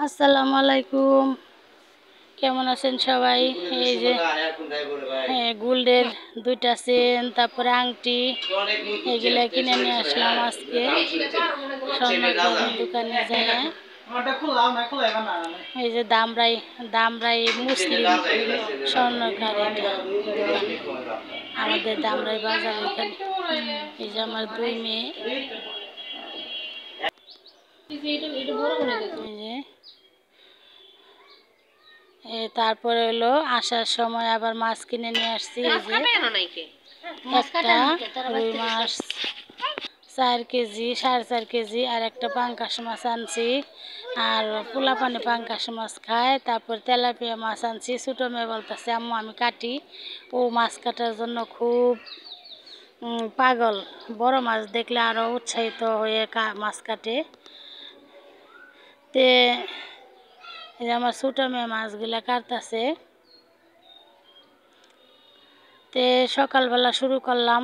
আসসালামু আলাইকুম, কেমন আছেন সবাই? এই যে গোল্ডের দুইটা চেন, তারপরে আংটি, এগুলা কিনে নিয়ে আসলাম আজকে স্বর্ণকারের দোকানে যায়। এই যে দামরাই মুসলিম স্বর্ণকার, এটা দোকান আমাদের দামরাই বাজার। এখানে এই যে আমার দুই মেয়ে, তারপরে হলো আসার সময় আবার মাছ কিনে নিয়ে আসছি। এই যে একটা রুই মাছ 4 কেজি, 4.5 কেজি, আর একটা পাঙ্কাশ মাছ আনছি। আর পোলাপানি পাঙ্কাশ মাছ খায়। তারপর তেলাপিয়া মাছ আনছি। ছোটো মেয়ে বলতেছে আম্মু আমি কাটি। ও মাছ কাটার জন্য খুব পাগল, বড় মাছ দেখলে আরও উৎসাহিত হয়ে মাছ কাটে। তে আমার ছোটো মেয়ে মাছগুলা কাটতেছে। তে সকালবেলা শুরু করলাম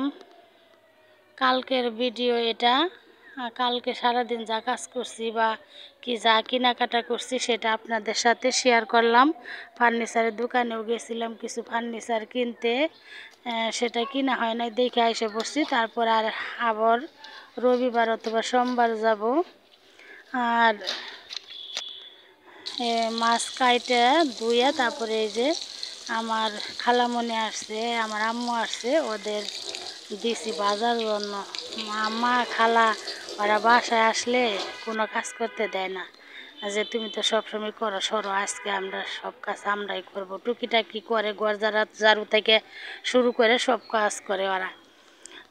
কালকের ভিডিও এটা। কালকে সারাদিন যা কাজ করছি বা যা কেনাকাটা করছি সেটা আপনাদের সাথে শেয়ার করলাম। ফার্নিচারের দোকানেও গেছিলাম কিছু ফার্নিচার কিনতে, সেটা কিনা হয় নাই, দেখে এসে বসছি। তারপর আর আবার রবিবার অথবা সোমবার যাব। আর মাছ কাইটে ধুয়ে তারপরে এই যে আমার খালামণি আসছে, আমার আম্মু আসছে, ওদের দিছি বাজার জন্য। আম্মা খালা ওরা বাসায় আসলে কোনো কাজ করতে দেয় না, যে তুমি তো সবসময় করো, সরো, আজকে আমরা সব কাজ আমরাই করবো। টুকিটাকি করে, ঘর ঝাড়ু থেকে শুরু করে সব কাজ করে ওরা।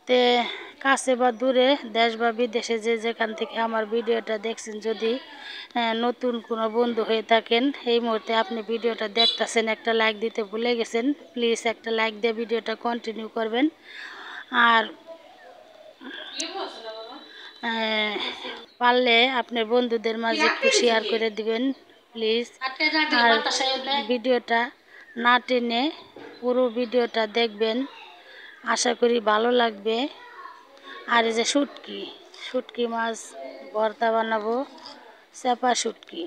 তে কাছে বা দূরে, দেশ বা বিদেশে যে যেখান থেকে আমার ভিডিওটা দেখছেন, যদি নতুন কোনো বন্ধু হয়ে থাকেন, এই মুহূর্তে আপনি ভিডিওটা দেখতেছেন, একটা লাইক দিতে ভুলে গেছেন, প্লিজ একটা লাইক দিয়ে ভিডিওটা কন্টিনিউ করবেন। আর পারলে আপনার বন্ধুদের মাঝে একটু শেয়ার করে দিবেন প্লিজ। আর ভিডিওটা না টেনে পুরো ভিডিওটা দেখবেন, আশা করি ভালো লাগবে। আর এই যে শুটকি মাছ ভর্তা বানাবো, চেপা শুটকি।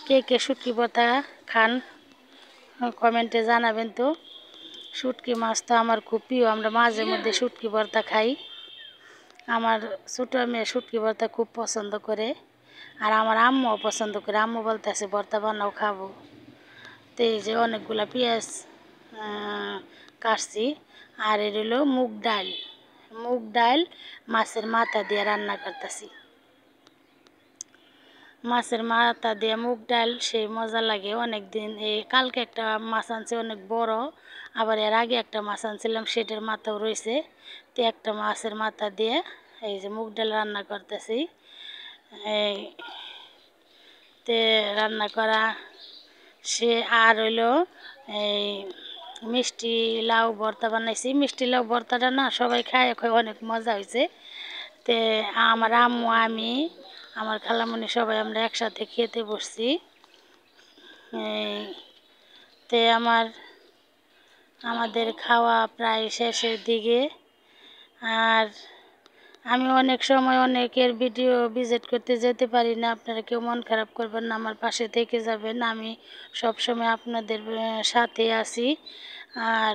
কে কে শুটকি ভর্তা খান কমেন্টে জানাবেন তো। শুটকি মাছ তো আমার খুব প্রিয়, আমরা মাঝে মধ্যে শুটকি ভর্তা খাই। আমার ছোটো মেয়ে শুটকি ভর্তা খুব পছন্দ করে, আর আমার আম্মুও পছন্দ করে। আম্মু বলতেছে ভর্তা বানাও, খাবো। তো এই যে অনেকগুলা পেঁয়াজ কাটছি। আর এর হলো মুগ ডাল মাছের মাথা দিয়ে রান্না করতেছি। মাছের মাথা দিয়ে মুগ ডাল সেই মজা লাগে। অনেক দিন, এই কালকে একটা মাছ আনছে অনেক বড়, আবার এর আগে একটা মাছ আনছিলাম, সেটার মাথাও রয়েছে। তো একটা মাছের মাথা দিয়ে এই যে মুগ ডাল রান্না করতেছি। এই তে রান্না করা সে, আর হইলো এই মিষ্টি লাউ ভর্তা বানাইছি। মিষ্টি লাউ ভর্তাটা না সবাই খায়, অনেক মজা হয়েছে। তে আমার আম্মু, আমি, আমার খালামণি সবাই আমরা একসাথে খেতে বসছি। তে আমাদের খাওয়া প্রায় শেষের দিকে। আর আমি অনেক সময় অনেকের ভিডিও ভিজিট করতে যেতে পারি না, আপনারা কেউ মন খারাপ করবেন না, আমার পাশে থেকে যাবেন। আমি সব সময় আপনাদের সাথে আছি। আর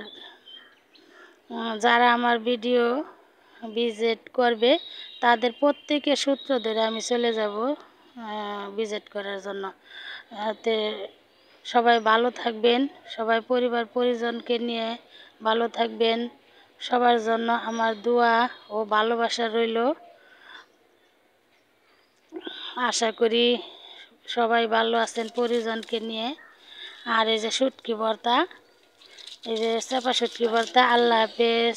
যারা আমার ভিডিও ভিজিট করবে তাদের প্রত্যেকের সূত্র ধরে আমি চলে যাব ভিজিট করার জন্য। তে সবাই ভালো থাকবেন, সবাই পরিবার পরিজনকে নিয়ে ভালো থাকবেন। সবার জন্য আমার দোয়া ও ভালোবাসা রইল। আশা করি সবাই ভালো আছেন পরিজনকে নিয়ে। আর এই যে শুটকি ভর্তা, এই যে চেপা শুটকি ভর্তা। আল্লাহ হাফেজ।